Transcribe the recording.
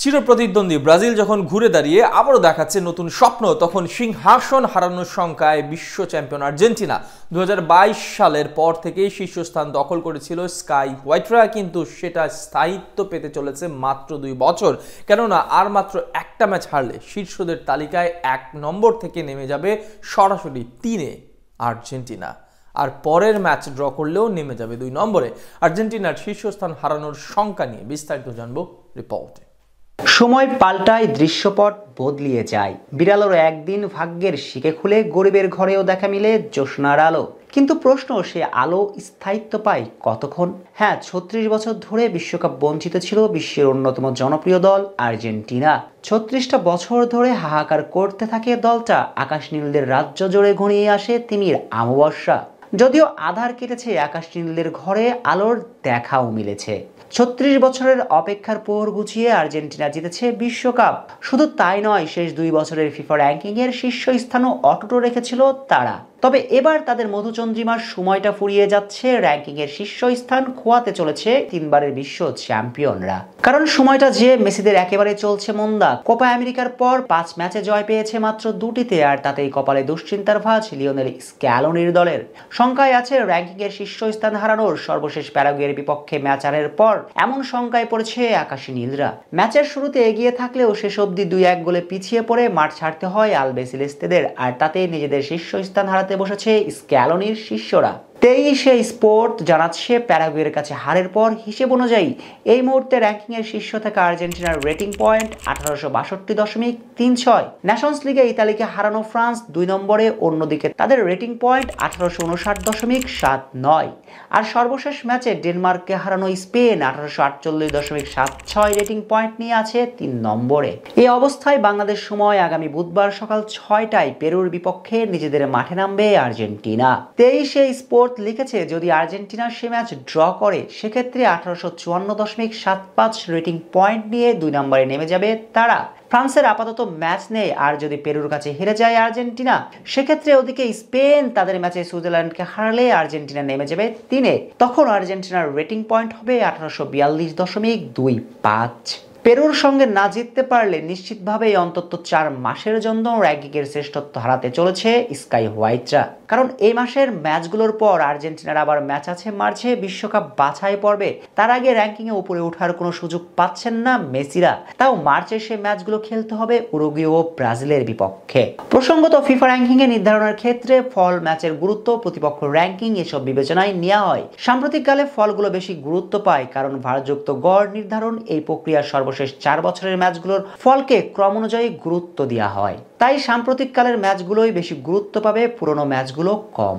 চিরপ্রতিদ্বন্দ্বী Brazil যখন ঘুরে দাঁড়িয়ে আবারও দেখাচ্ছে নতুন স্বপ্ন, তখন সিংহাসন হারানোর শঙ্কায় বিশ্ব চ্যাম্পিয়ন আর্জেন্টিনা ২০২২ সালের পর থেকেই শীর্ষস্থান দখল করেছিল স্কাই হোয়াইটরা, কিন্তু সেটা স্থায়িত্ব পেতে চলেছে মাত্র ২ বছর। কেননা আর মাত্র একটা ম্যাচ হারলে শীর্ষদের তালিকায় ১ নম্বর থেকে নেমে যাবে সরাসরি ৩-এ আর্জেন্টিনা, আর পরের ম্যাচ ড্র করলেও নেমে যাবে ২ নম্বরে। আর্জেন্টিনার শীর্ষস্থান হারানোর শঙ্কা নিয়ে বিস্তারিত জানবো রিপোর্টে। সময় পাল্টায়, দৃশ্যপট বদলিয়ে যায়। বিড়ালের একদিন ভাগ্যের শিকে খুলে গরিবের ঘরেও দেখা মিলে জ্যোৎস্নার আলো। কিন্তু প্রশ্ন, সে আলো স্থায়িত্ব পায় কতক্ষণ? হ্যাঁ, ৩৬ বছর ধরে বিশ্বকাপ বঞ্চিত ছিল বিশ্বের অন্যতম জনপ্রিয় দল আর্জেন্টিনা। ৩৬টা বছর ধরে হাহাকার করতে থাকে দলটা। আকাশ নীলদের রাজ্য জুড়ে ঘনিয়ে আসে তিমির অমাবস্যা। যদিও আধার কেটেছে, আকাশ নীলদের ঘরে আলোর দেখাও মিলেছে। ৩৬ বছরের অপেক্ষার পোর গুছিয়ে আর্জেন্টিনা জিতেছে বিশ্বকাপ। শুধু তাই নয়, শেষ ২ বছরের ফিফা র্যাঙ্কিং এর শীর্ষস্থানও অটুট রেখেছিল তারা। তবে এবার তাদের মধুচন্দ্রিমার সময়টা ফুরিয়ে যাচ্ছে। র্যাঙ্কিং এর শীর্ষস্থান খোয়াতে চলেছে ৩বারের বিশ্ব চ্যাম্পিয়নরা। কারণ সময়টা যে মেসিদের একেবারে চলছে মন্দা। কোপা আমেরিকার পর ৫ ম্যাচে জয় পেয়েছে মাত্র ২টিতে, আর তাতেই কপালে দুশ্চিন্তার ভাঁজ লিওনেল স্ক্যালোনির দলের। শঙ্কায় আছে র্যাঙ্কিং এর শীর্ষস্থান হারানোর। সর্বশেষ প্যারাগুয়ের বিপক্ষে ম্যাচ হারের পর এমন শঙ্কায় পড়েছে আকাশী নীলরা। ম্যাচের শুরুতে এগিয়ে থাকলেও শেষ অবধি ২-১ গোলে পিছিয়ে পড়ে মাঠ ছাড়তে হয় আলবেসেলেস্তেদের, আর তাতে নিজেদের শীর্ষস্থান হারাতে বসেছে স্ক্যালোনির শিষ্যরা। ২৩ স্পোর্ট জানাচ্ছে, প্যারাগুয়ের কাছে হারের পর হিসেব অনুযায়ী এই মুহূর্তে র্যাঙ্কিং এর শীর্ষ থাকা আর্জেন্টিনার রেটিং পয়েন্ট ১৮৬২.৩৬। নেশনস লিগে ইতালিকে হারানো ফ্রান্স ২ নম্বরে, অন্যদিকে তাদের রেটিং পয়েন্ট ১৮৫৯.৭৯। আর সর্বশেষ ম্যাচে ডেনমার্ককে হারানো স্পেন ১৮৪৮.৭৬ রেটিং পয়েন্ট নিয়ে আছে ৩ নম্বরে। এই অবস্থায় বাংলাদেশ সময় আগামী বুধবার সকাল ৬টায় পেরুর বিপক্ষে নিজেদের মাঠে নামবে আর্জেন্টিনা। ২৩ স্পোর্ট লিখেছে, যদি আর্জেন্টিনা সে ম্যাচ ড্র করে সেক্ষেত্রে ১৮৫৪.৭৫ রেটিং পয়েন্ট নিয়ে ২ নম্বরে নেমে যাবে তারা। ফ্রান্সের আপাতত ম্যাচ নেই, আর যদি পেরুর কাছে হেরে যায় আর্জেন্টিনা সেক্ষেত্রে ওদিকে স্পেন তাদের ম্যাচে সুইজারল্যান্ডকে হারালে আর্জেন্টিনা নেমে যাবে ৩-এ। তখন আর্জেন্টিনার রেটিং পয়েন্ট হবে ১৮৪২.২৫। পেরুর সঙ্গে না জিততে পারলে নিশ্চিতভাবেই অন্তত ৪ মাসের জন্য র্যাঙ্কিংয়ের শ্রেষ্ঠত্ব হারাতে চলেছে স্কাই হোয়াইটরা। কারণ এই মাসের ম্যাচগুলোর পর আর্জেন্টিনার আবার ম্যাচ আছে মার্চে বিশ্বকাপ বাছাই পর্বে। তার আগে র্যাঙ্কিংয়ে উপরে ওঠার কোনো সুযোগ পাচ্ছেন না মেসিরা। তাও মার্চে সে ম্যাচগুলো খেলতে হবে উরুগুয়ে ও ব্রাজিলের বিপক্ষে। প্রসঙ্গত, ফিফা র্যাঙ্কিংয়ে নির্ধারণের ক্ষেত্রে ফল, ম্যাচের গুরুত্ব, প্রতিপক্ষ র্যাঙ্কিং এসব বিবেচনায় নেওয়া হয়। সাম্প্রতিককালে ফলগুলো বেশি গুরুত্ব পায়, কারণ ভারযুক্ত গড় নির্ধারণ এই প্রক্রিয়ার সর্বশেষ ৪ বছরের ম্যাচগুলোর ফলকে ক্রম অনুযায়ী গুরুত্ব দেওয়া হয়। তাই সাম্প্রতিককালের ম্যাচগুলোই বেশি গুরুত্ব পাবে, পুরনো ম্যাচগুলো কম।